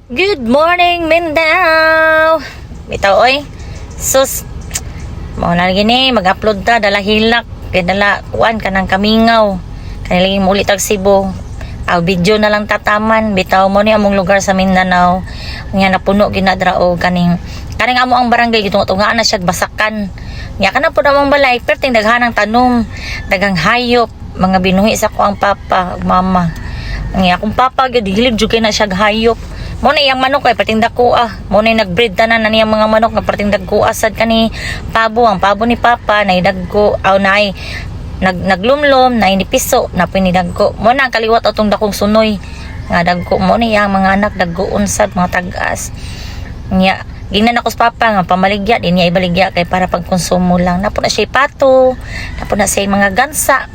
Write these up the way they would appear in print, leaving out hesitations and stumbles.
Good morning, Mindanao! Bitaw, oy. Sus, mo na gini, mag-upload ta, dala hilak, kaya dala, kuan ka ng kamingaw. Kanilang muli tag Cebu. Video na lang tataman, bitaw mo ni among lugar sa Mindanao. Nga napuno, ginadrao, kaning amo ang barangay, gitunga-tungaan na siya, basakan. Nga ka na po namang balay, perting daghan ng tanom, dagang hayop, mga binuhi sa ko ang papa, mama. Nga akong papa, gilid jud kay na siya hayop. Mo na iyang manok ay pating dako mo na nagbreed tanan na niyang mga manok nga pating dagko sad kani pabo, ang pabo ni papa na dagko aw nay naglumlom na ini piso na pinidagko mo na ang kaliwat atong dakong sunoy nga dagko mo na iyang mga anak daggoon sad mga tagas nya gingnan ako sa papa nga pamaligya din niya ibaligya kay para pagkonsumo lang napo na siya pato napo na siya mga gansa.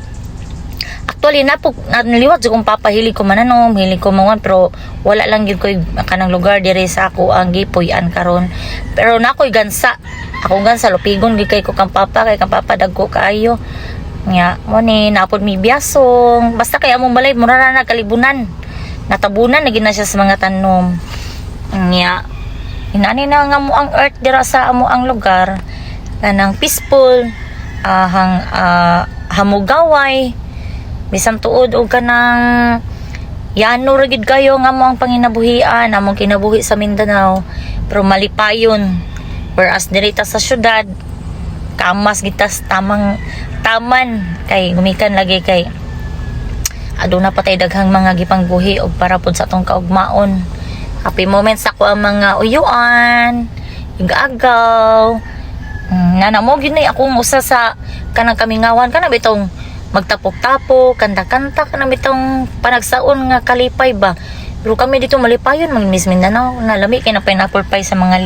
Actually, naliwat kung papahilig ko mananom, hilig ko mangon, pero wala lang yun ko kanang lugar dire sa ako ang gipuyan karon. Pero na ako'y gansa. Ako gansa, lupigon, kay ko kang papa dagko kaayo. Nga, mo ni, napod mi biyasong. Basta kaya mong balay, mura na kalibunan. Natabunan, naging na siya sa mga tanom. Nga, inani na nga mo ang earth dira sa amo ang lugar. Kanang peaceful, hamugaway, bisan tuod og kanang yano ra gid kayo nga mo ang panginabuhian among kinabuhi sa Mindanao pero malipayon whereas dirita sa syudad kamas gitas taman kay gumikan lagi kay aduna patay daghang mga gipangbuhi og para pud sa atong kaugmaon. Happy moments ako ang mga uyuan yung agaw na mo gyud na akong usa sa kanang kamingawan kana bitong magtapok-tapok, kanta-kanta ka na itong panagsaon nga kalipay ba. Pero kami dito malipayon, mag-Miss Mindanao. Nalami kay na pineapple pie sa mga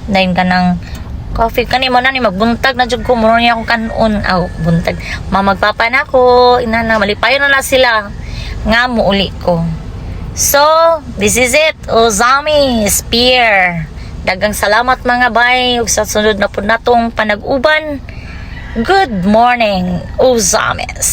dahil ka ng coffee. Kani mo na ni magbuntag na dyan ko. Muro niya akong kanon. Buntag. Mamagpapa na ko. Inana, malipayon na sila. Nga mo uli ko. So, this is it. Ozami Spear. Dagang salamat mga bay. Ug sa sunod na po natong panag-uban. Good morning, Ozames.